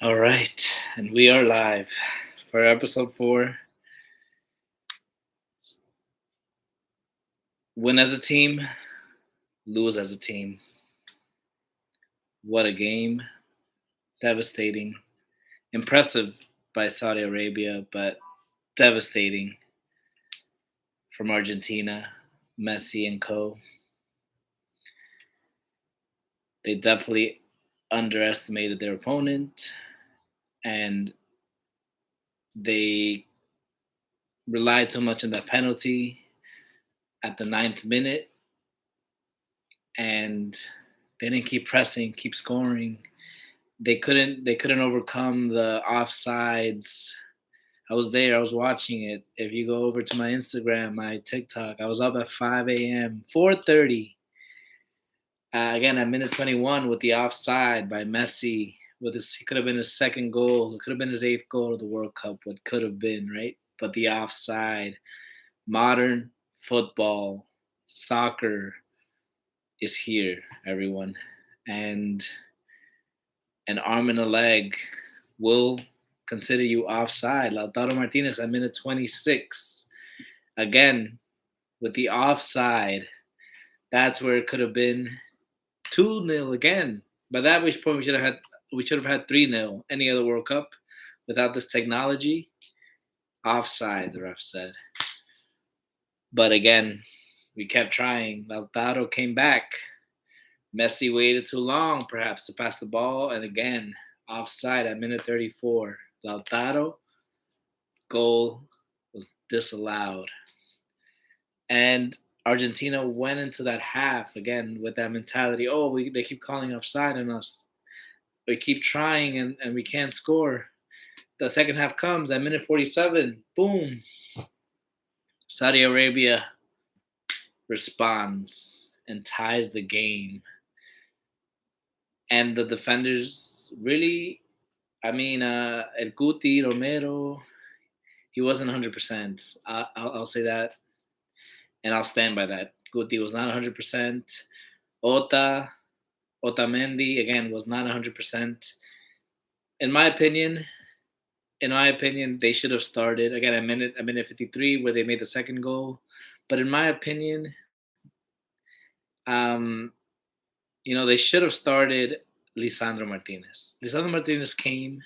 All right, and we are live for episode 4. Win as a team, lose as a team. What a game. Devastating. Impressive by Saudi Arabia, but devastating from Argentina, Messi and co. They definitely underestimated their opponent and they relied too much on that penalty at the 9th minute, and they didn't keep pressing, keep scoring. They couldn't overcome the offsides. I was there, I was watching it. If you go over to my Instagram, my TikTok, I was up at 5 a.m., 4:30. Again at minute 21 with the offside by Messi. With his, he could have been his second goal. It could have been his eighth goal of the World Cup. What could have been, right? But the offside. Modern football, soccer is here, everyone, and an arm and a leg will consider you offside. Lautaro Martinez at minute 26. Again, with the offside, that's where it could have been 2-0 again. By that which point we should have had 3-0 any other World Cup without this technology. Offside, the ref said. But again, we kept trying. Lautaro came back. Messi waited too long, perhaps, to pass the ball, and again, offside at minute 34. Lautaro goal was disallowed. And Argentina went into that half again with that mentality. Oh, they keep calling offside on us. We keep trying and we can't score. The second half comes at minute 47. Boom. Saudi Arabia responds and ties the game. And the defenders really, El Guti, Romero, he wasn't 100%. I'll say that, and I'll stand by that. Guti was not 100%. Ota, Otamendi, again, was not 100%. In my opinion, they should have started again at minute 53 where they made the second goal. But in my opinion, um, they should have started Lisandro Martinez. Lisandro Martinez came,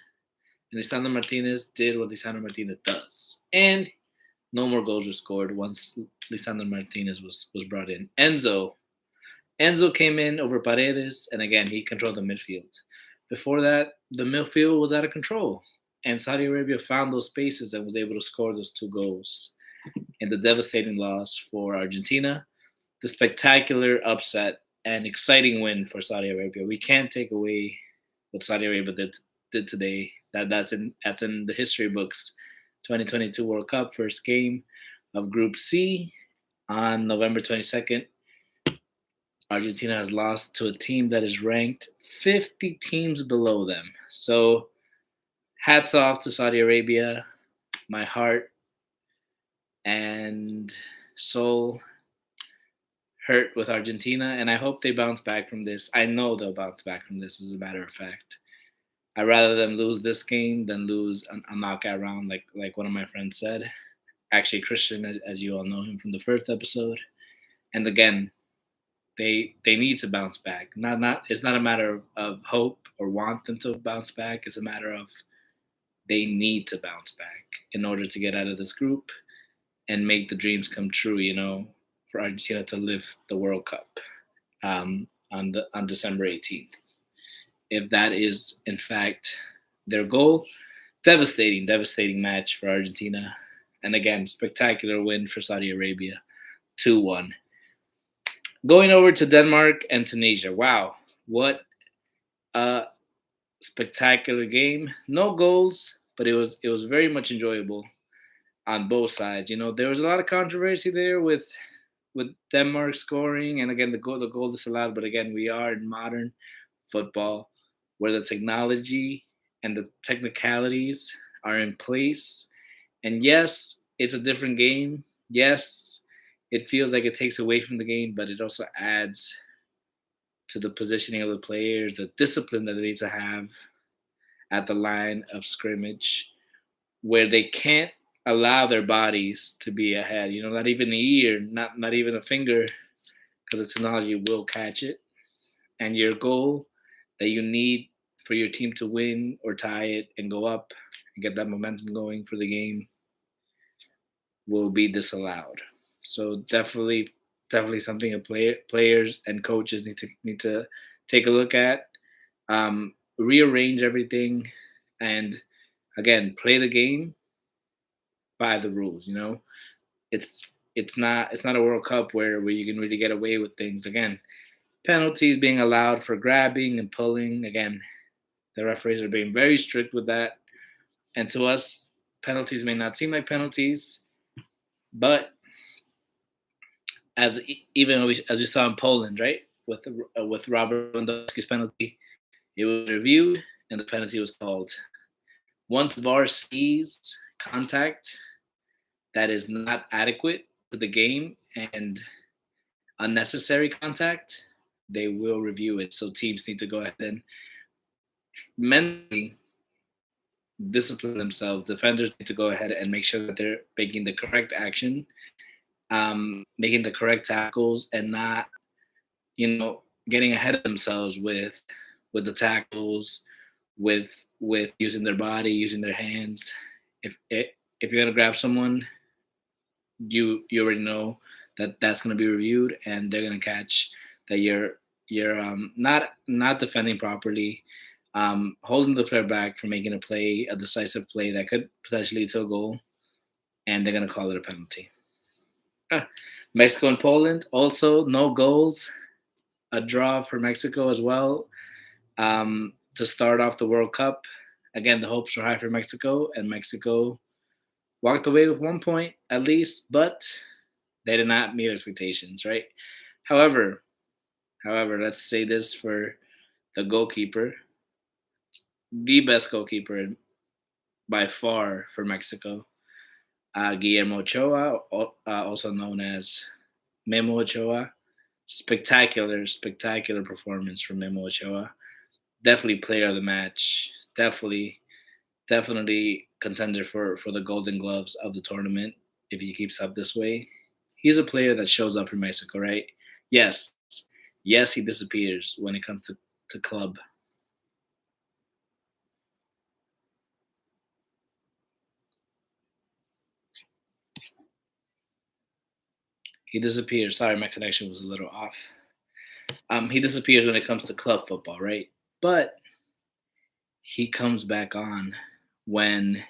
and Lisandro Martinez did what Lisandro Martinez does, and no more goals were scored once Lisandro Martinez was brought in. Enzo came in over Paredes, and again he controlled the midfield. Before that, the midfield was out of control, and Saudi Arabia found those spaces and was able to score those 2 goals in the devastating loss for Argentina. The spectacular upset and exciting win for Saudi Arabia. We can't take away what Saudi Arabia did today. That's in the history books. 2022 World Cup, first game of Group C on November 22nd. Argentina has lost to a team that is ranked 50 teams below them. So, hats off to Saudi Arabia. My heart and soul hurt with Argentina, and I hope they bounce back from this. I know they'll bounce back from this, as a matter of fact. I'd rather them lose this game than lose a knockout round, like one of my friends said. Actually, Christian, as you all know him from the first episode. And again, they need to bounce back. Not It's not a matter of hope or want them to bounce back. It's a matter of they need to bounce back in order to get out of this group and make the dreams come true. For Argentina to lift the World Cup on December 18th. If that is in fact their goal, devastating match for Argentina, and again spectacular win for Saudi Arabia, 2-1. Going over to Denmark and Tunisia. Wow, what a spectacular game. No goals, but it was very much enjoyable on both sides. There was a lot of controversy there with Denmark scoring, and again the goal disallowed. But again, we are in modern football where the technology and the technicalities are in place. And yes, it's a different game. Yes, it feels like it takes away from the game, but it also adds to the positioning of the players, the discipline that they need to have at the line of scrimmage where they can't allow their bodies to be ahead. Not even the ear, not even a finger, because the technology will catch it. And your goal that you need for your team to win or tie it and go up and get that momentum going for the game will be disallowed. So definitely something players and coaches need to take a look at, rearrange everything, and again play the game by the rules. It's it's not a World Cup where you can really get away with things. Again, penalties being allowed for grabbing and pulling. Again, the referees are being very strict with that. And to us, penalties may not seem like penalties, but as we saw in Poland, right, with Robert Lewandowski's penalty, it was reviewed and the penalty was called. Once VAR sees contact that is not adequate to the game and unnecessary contact, they will review it. So teams need to go ahead and mentally discipline themselves. Defenders need to go ahead and make sure that they're making the correct action, making the correct tackles, and not, getting ahead of themselves with the tackles, with using their body, using their hands. If you're gonna grab someone, you already know that that's gonna be reviewed, and they're gonna catch that you're not defending properly, holding the player back from making a decisive play that could potentially lead to a goal, and they're gonna call it a penalty. Ah, Mexico and Poland also no goals, a draw for Mexico as well, to start off the World Cup. Again, the hopes were high for Mexico, and Mexico walked away with 1 point at least, but they did not meet expectations, right? However, let's say this for the goalkeeper, the best goalkeeper by far for Mexico, Guillermo Ochoa, also known as Memo Ochoa. Spectacular performance from Memo Ochoa. Definitely player of the match. Definitely contender for the Golden Gloves of the tournament if he keeps up this way. He's a player that shows up for Mexico, right? Yes, yes, he disappears when it comes to club. He disappears. Sorry, my connection was a little off. He disappears when it comes to club football, right? But he comes back on when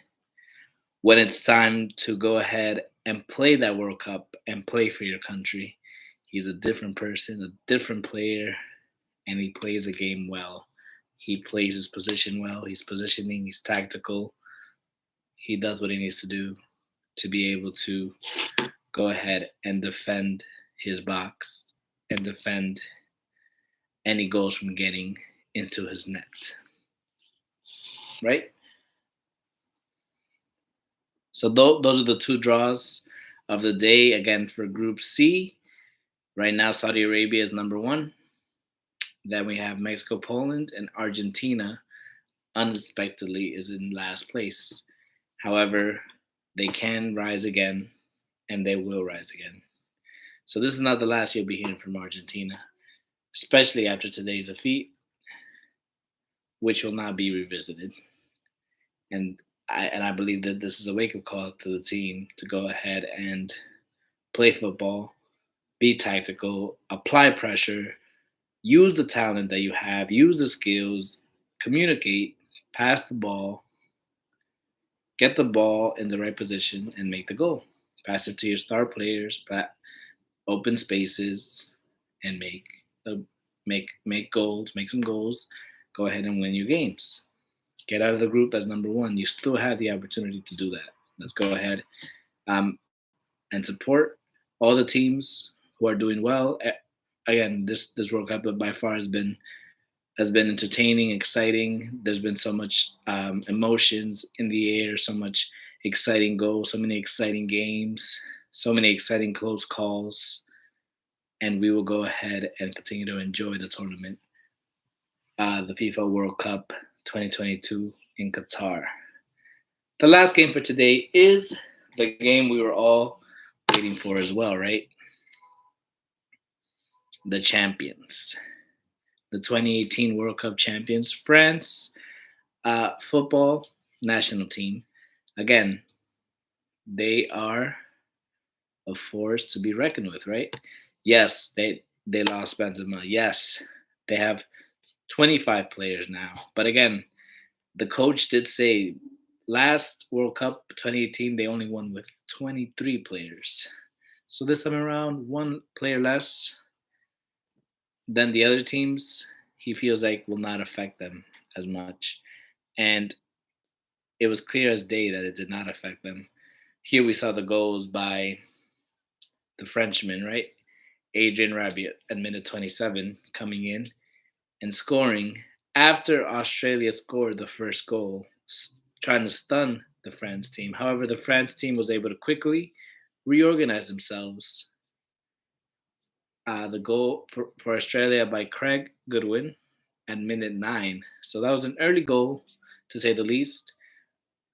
it's time to go ahead and play that World Cup and play for your country. He's a different person, a different player, and he plays the game well. He plays his position well. He's positioning, he's tactical. He does what he needs to do to be able to go ahead and defend his box and defend any goals from getting into his net. Right? So those are the two draws of the day. Again, for Group C, right now Saudi Arabia is number one. Then we have Mexico, Poland, and Argentina unexpectedly is in last place. However, they can rise again, and they will rise again. So this is not the last you'll be hearing from Argentina, especially after today's defeat, which will not be revisited. And I believe that this is a wake up call to the team to go ahead and play football, be tactical, apply pressure, use the talent that you have, use the skills, communicate, pass the ball, get the ball in the right position, and make the goal. Pass it to your star players, open spaces, and make goals, make some goals. Go ahead and win your games. Get out of the group as number one. You still have the opportunity to do that. Let's go ahead, um, and support all the teams who are doing well. Again, this World Cup by far has been entertaining, exciting. There's been so much emotions in the air, so much exciting goals, so many exciting games, so many exciting close calls, and we will go ahead and continue to enjoy the tournament, the FIFA World Cup 2022 in Qatar. The last game for today is the game we were all waiting for as well, right? The champions, the 2018 World Cup champions, France football national team. Again, they are a force to be reckoned with, right? Yes, they lost Benzema. Yes, they have 25 players now. But again, the coach did say last World Cup 2018 they only won with 23 players. So this time around, one player less than the other teams, he feels like will not affect them as much. And it was clear as day that it did not affect them. Here we saw the goals by the Frenchman, right? Adrian Rabiot at minute 27 coming in and scoring after Australia scored the first goal, trying to stun the France team. However, the France team was able to quickly reorganize themselves. The goal for Australia by Craig Goodwin at minute 9. So that was an early goal, to say the least.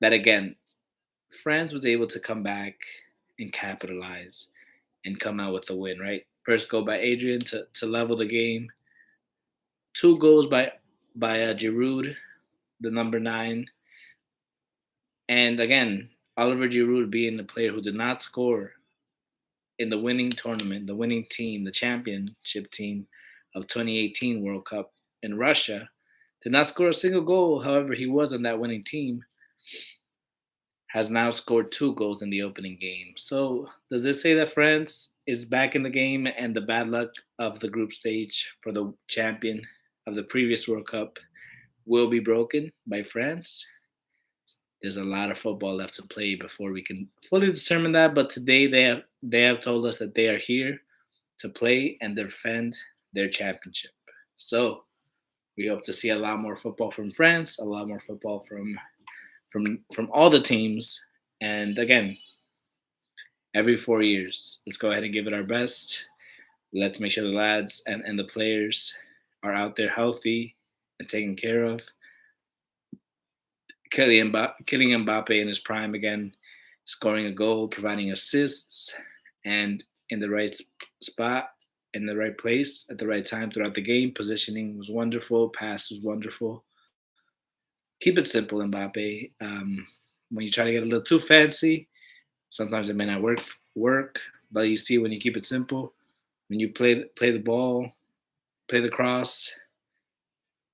That again, France was able to come back and capitalize and come out with the win, right? First goal by Adrian to level the game. Two goals by Giroud, the number 9. And again, Oliver Giroud being the player who did not score in the winning tournament, the winning team, the championship team of 2018 World Cup in Russia, did not score a single goal. However, he was on that winning team, has now scored 2 goals in the opening game. So, does this say that France is back in the game and the bad luck of the group stage for the champion of the previous World Cup will be broken by France? There's a lot of football left to play before we can fully determine that. But today they have told us that they are here to play and defend their championship. So we hope to see a lot more football from France, a lot more football from all the teams. And again, every 4 years, let's go ahead and give it our best. Let's make sure the lads and the players are out there healthy and taken care of. Kylian Mbappe in his prime again, scoring a goal, providing assists, and in the right spot, in the right place, at the right time throughout the game. Positioning was wonderful, pass was wonderful. Keep it simple, Mbappe. When you try to get a little too fancy, sometimes it may not work. But you see when you keep it simple, when you play the ball, play the cross,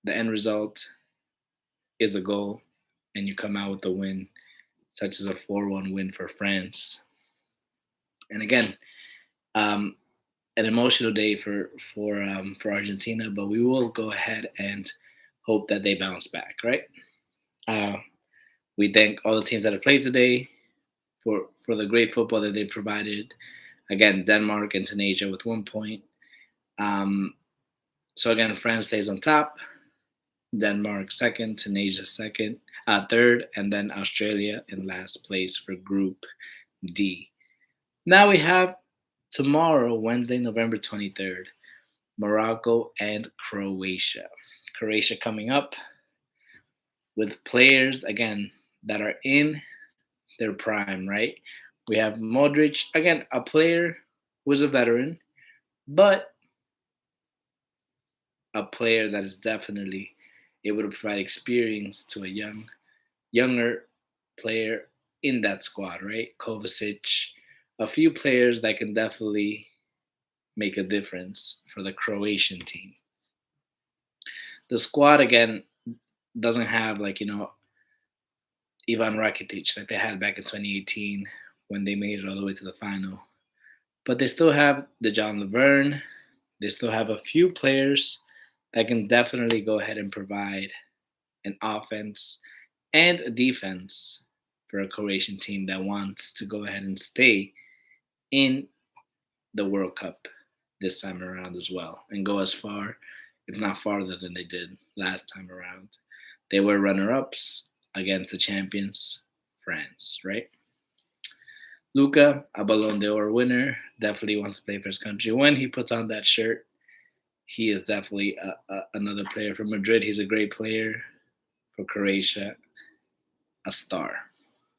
the end result is a goal, and you come out with a win, such as a 4-1 win for France. And again, um, an emotional day for Argentina, but we will go ahead and hope that they bounce back. Right? Uh, we thank all the teams that have played today for the great football that they provided. Again, Denmark and Tunisia with 1 point. Um, so again, France stays on top. Denmark second, Tunisia third, and then Australia in last place for Group D. Now we have tomorrow, Wednesday, November 23rd, Morocco and Croatia. Croatia coming up with players, again, that are in their prime, right? We have Modric, again, a player who is a veteran, but a player that is definitely able to provide experience to a younger player in that squad, right? Kovacic, a few players that can definitely make a difference for the Croatian team. The squad again doesn't have Ivan Rakitic like they had back in 2018 when they made it all the way to the final. But they still have the John Laverne. They still have a few players that can definitely go ahead and provide an offense and a defense for a Croatian team that wants to go ahead and stay in the World Cup this time around as well and go as far, if not farther, than they did last time around. They were runner ups against the champions, France, right? Luca, a Ballon d'Or winner, definitely wants to play for his country. When he puts on that shirt, he is definitely another player for Madrid. He's a great player for Croatia. a star,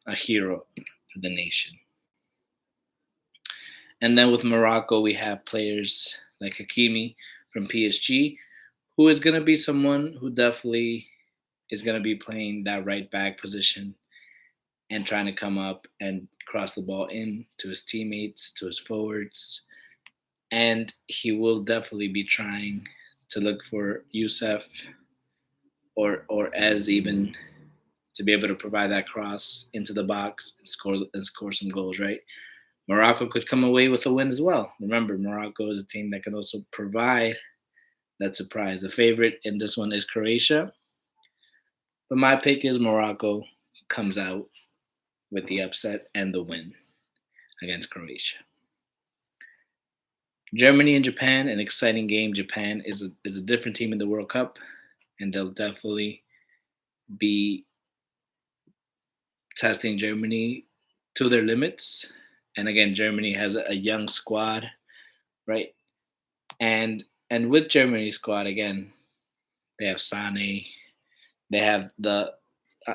a hero for the nation. And then with Morocco, we have players like Hakimi from PSG, who is going to be someone who definitely is going to be playing that right back position and trying to come up and cross the ball in to his teammates, to his forwards. And he will definitely be trying to look for Youssef or as even to be able to provide that cross into the box and score some goals, right? Morocco could come away with a win as well. Remember, Morocco is a team that can also provide that surprise. The favorite in this one is Croatia, but my pick is Morocco comes out with the upset and the win against Croatia. Germany and Japan, an exciting game. Japan is a different team in the World Cup, and they'll definitely be testing Germany to their limits. And again, Germany has a young squad, right? And with Germany's squad again, they have Sane, they have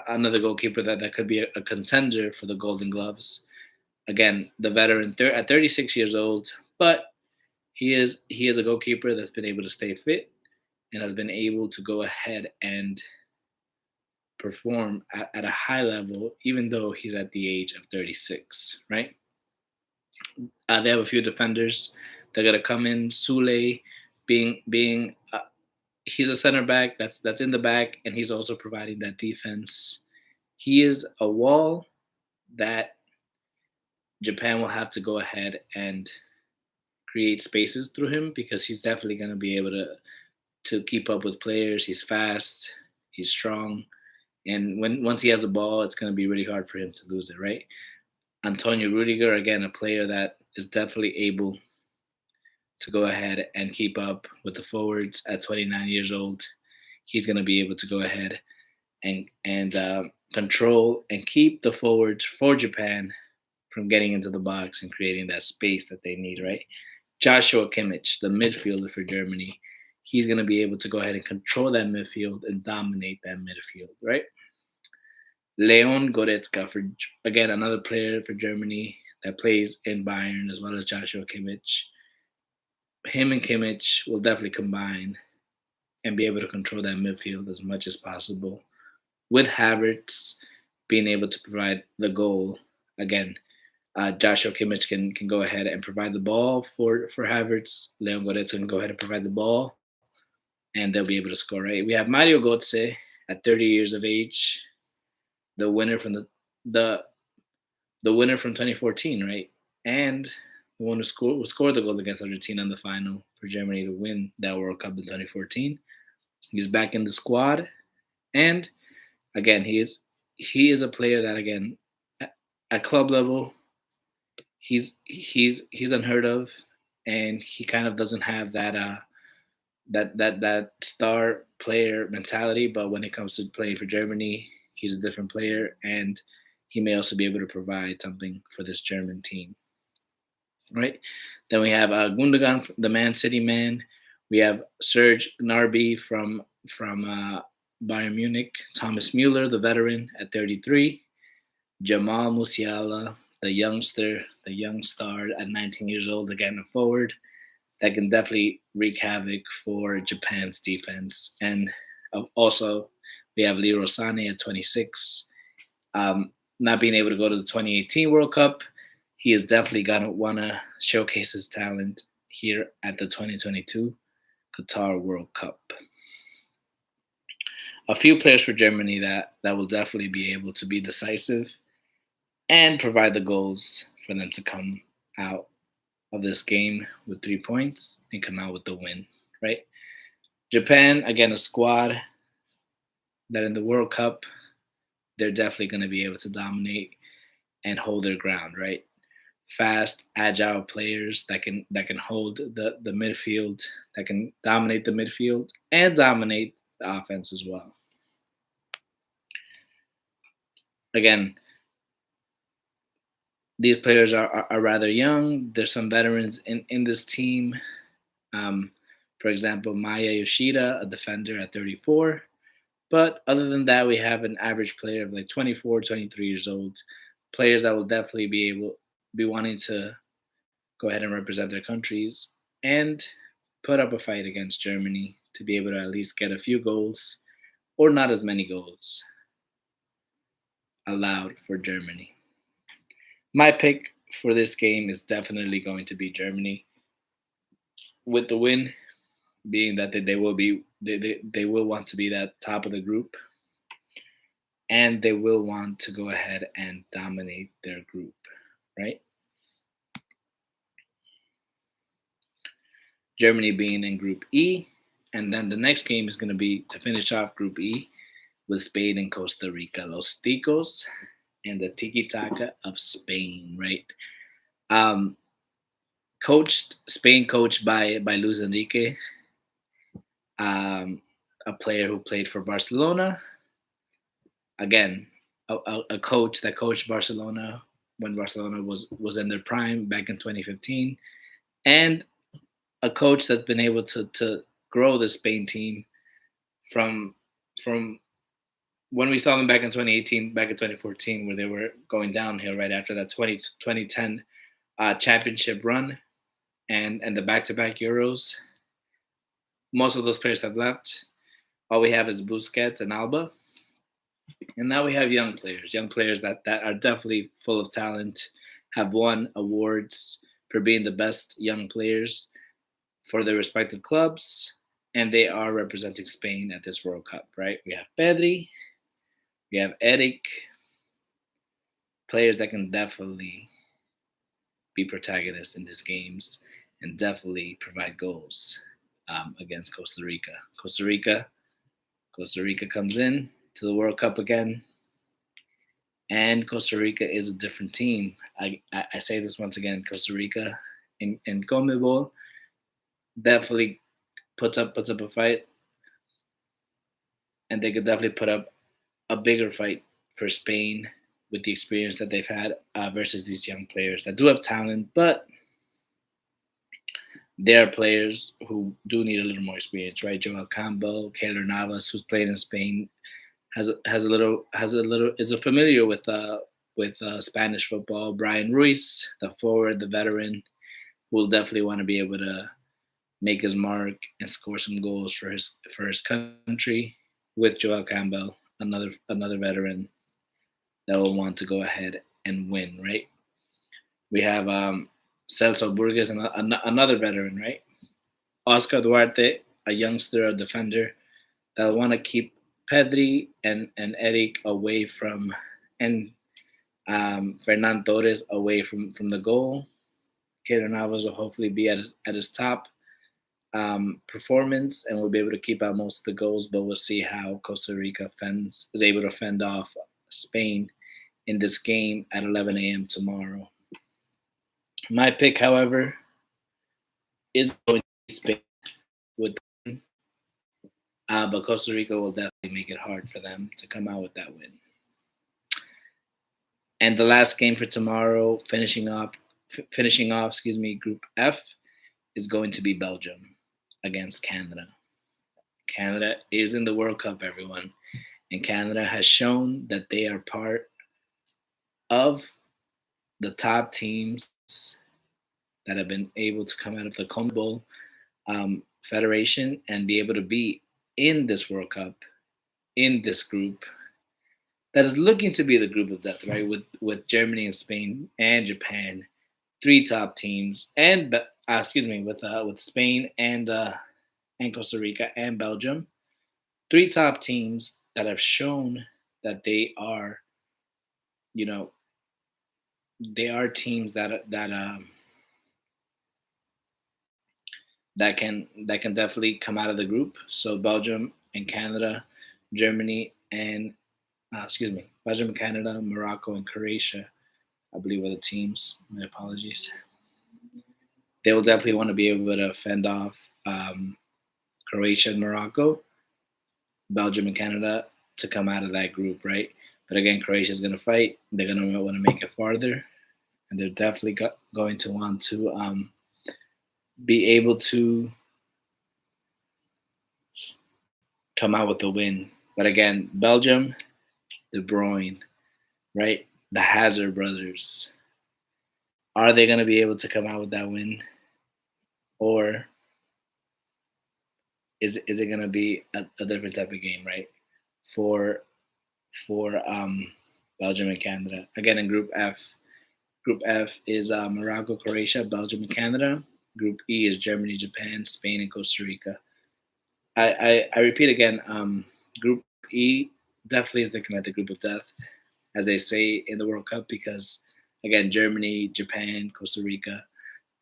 another goalkeeper that could be a contender for the Golden Gloves. Again, the veteran at 36 years old, but he is a goalkeeper that's been able to stay fit and has been able to go ahead and perform at a high level, even though he's at the age of 36, right? They have a few defenders. They're gonna come in. Sule, being he's a center back that's in the back, and he's also providing that defense. He is a wall that Japan will have to go ahead and create spaces through him because he's definitely going to be able to keep up with players. He's fast, he's strong, and once he has the ball, it's going to be really hard for him to lose it, right? Antonio Rudiger, again, a player that is definitely able to go ahead and keep up with the forwards at 29 years old. He's going to be able to go ahead and control and keep the forwards for Japan from getting into the box and creating that space that they need, right? Joshua Kimmich, the midfielder for Germany, he's going to be able to go ahead and control that midfield and dominate that midfield, right? Leon Goretzka, for again another player for Germany that plays in Bayern as well as Joshua Kimmich. Him and Kimmich will definitely combine and be able to control that midfield as much as possible. With Havertz being able to provide the goal again, Joshua Kimmich can go ahead and provide the ball for Havertz. Leon Goretzka can go ahead and provide the ball, and they'll be able to score. Right? We have Mario Götze at 30 years of age, the winner from the the winner from 2014, right? And the one who scored the goal against Argentina in the final for Germany to win that World Cup in 2014. He's back in the squad, and again, he is a player that again at club level he's unheard of, and he kind of doesn't have that star player mentality. But when it comes to playing for Germany, he's a different player, and he may also be able to provide something for this German team. Right? Then we have Gundogan, the Man City man. We have Serge Gnabry from Bayern Munich. Thomas Mueller, the veteran at 33. Jamal Musiala, the youngster, the young star at 19 years old, again a forward that can definitely wreak havoc for Japan's defense. And also, we have Leroy Sané at 26. Not being able to go to the 2018 World Cup, he is definitely going to want to showcase his talent here at the 2022 Qatar World Cup. A few players for Germany that will definitely be able to be decisive and provide the goals for them to come out of this game with 3 points and come out with the win, right? Japan, again, a squad that in the World Cup, they're definitely going to be able to dominate and hold their ground, right? Fast, agile players that can hold the midfield, that can dominate the midfield and dominate the offense as well. Again, these players are rather young. There's some veterans in this team. For example, Maya Yoshida, a defender at 34. But other than that, we have an average player of like 24, 23 years old, players that will definitely be wanting to go ahead and represent their countries and put up a fight against Germany to be able to at least get a few goals or not as many goals allowed for Germany. My pick for this game is definitely going to be Germany with the win being that they will be they will want to be that top of the group and they will want to go ahead and dominate their group, right? Germany being in Group E, and then the next game is going to be to finish off Group E with Spain and Costa Rica, Los Ticos and the Tiki Taka of Spain, right? Um, coached by Luis Enrique, um, a player who played for Barcelona. Again, a coach that coached Barcelona when Barcelona was in their prime back in 2015, and a coach that's been able to grow the Spain team from from when we saw them back in 2018, back in 2014, where they were going downhill right after that 2010 championship run and the back-to-back Euros. Most of those players have left. All we have is Busquets and Alba, and now we have young players that are definitely full of talent, have won awards for being the best young players for their respective clubs, and they are representing Spain at this World Cup, right? We have Pedri, we have Eric, players that can definitely be protagonists in these games and definitely provide goals against Costa Rica. Costa Rica comes in to the World Cup again, and Costa Rica is a different team. I say this once again: Costa Rica in CONMEBOL definitely puts up a fight, and they could definitely put up a bigger fight for Spain with the experience that they've had versus these young players that do have talent, but there are players who do need a little more experience, right? Joel Campbell, Keylor Navas, who's played in Spain, has a little is a familiar with Spanish football. Brian Ruiz, the forward, the veteran, will definitely want to be able to make his mark and score some goals for his country. With Joel Campbell, another veteran that will want to go ahead and win, right? We have Celso Burgess, another veteran, right? Oscar Duarte, a youngster, a defender that will want to keep Pedri and Eric away from, and Fernan Torres away from the goal. Keylor Navas will hopefully be at his top performance and will be able to keep out most of the goals, but we'll see how Costa Rica is able to fend off Spain in this game at 11 a.m. tomorrow. My pick, however, is going to be Spain with, but Costa Rica will definitely make it hard for them to come out with that win. And the last game for tomorrow, finishing off, Group F, is going to be Belgium against Canada. Canada is in the World Cup, everyone, and Canada has shown that they are part of the top teams that have been able to come out of the CONMEBOL Federation and be able to be in this World Cup, in this group that is looking to be the group of death, right? With Germany and Spain and Japan, three top teams, and with Spain and Costa Rica and Belgium, three top teams that have shown that you know, they are teams that can definitely come out of the group. So Belgium and Canada, Germany and Belgium and Canada, Morocco and Croatia, I believe are the teams. My apologies. They will definitely want to be able to fend off Croatia and Morocco, Belgium and Canada to come out of that group, right? But again, Croatia is going to fight. They're going to want to make it farther, and they're definitely going to want to be able to come out with a win But again, Belgium, De Bruyne, right? The Hazard brothers. Are they going to be able to come out with that win, or is it going to be a different type of game, right? For for Belgium and Canada. Again, in Group F. Group F is Morocco, Croatia, Belgium, and Canada. Group E is Germany, Japan, Spain, and Costa Rica. I repeat again. Group E definitely is looking at the group of death, as they say in the World Cup, because again, Germany, Japan, Costa Rica,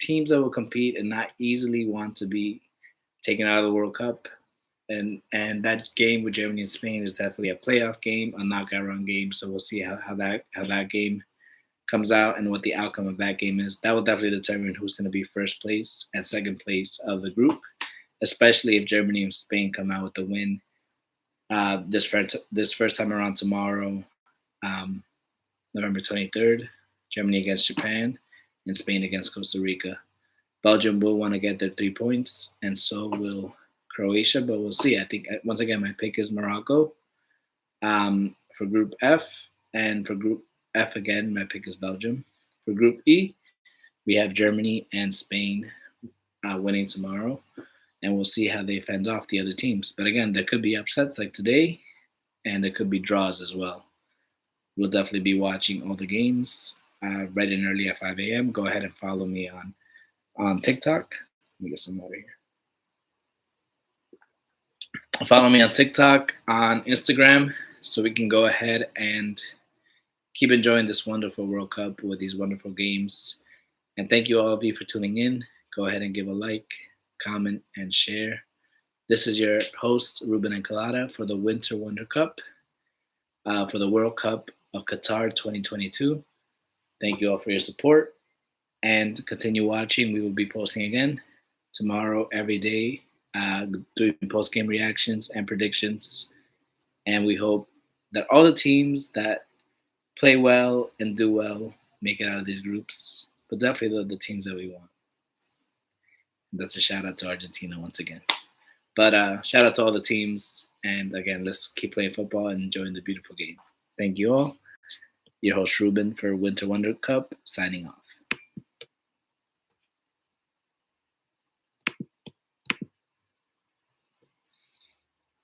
teams that will compete and not easily want to be taken out of the World Cup. And that game with Germany and Spain is definitely a playoff game, a knockout round game. So we'll see how that game comes out and what the outcome of that game is. That will definitely determine who's going to be first place and second place of the group, especially if Germany and Spain come out with the win this first time around tomorrow, um, November 23rd. Germany against Japan and Spain against Costa Rica. Belgium will want to get their 3 points, and so will Croatia, but we'll see. I think once again, my pick is Morocco for Group F, and for Group F again, my pick is Belgium. For Group E, we have Germany and Spain winning tomorrow, and we'll see how they fend off the other teams. But again, there could be upsets like today, and there could be draws as well. We'll definitely be watching all the games bright and early at 5 a.m. Go ahead and follow me on TikTok. Let me get some water here. Follow me on TikTok, on Instagram, so we can go ahead and keep enjoying this wonderful World Cup with these wonderful games. And thank you all of you for tuning in. Go ahead and give a like, comment, and share. This is your host, Ruben Encalada, for the Winter Wonder Cup, for the World Cup of Qatar 2022. Thank you all for your support, and continue watching. We will be posting again tomorrow, every day, doing post game reactions and predictions. And we hope that all the teams that play well and do well make it out of these groups, but definitely the teams that we want. That's a shout out to Argentina once again. But shout out to all the teams. And again, let's keep playing football and enjoying the beautiful game. Thank you all. Your host, Ruben, for Winter Wonder Cup, signing off.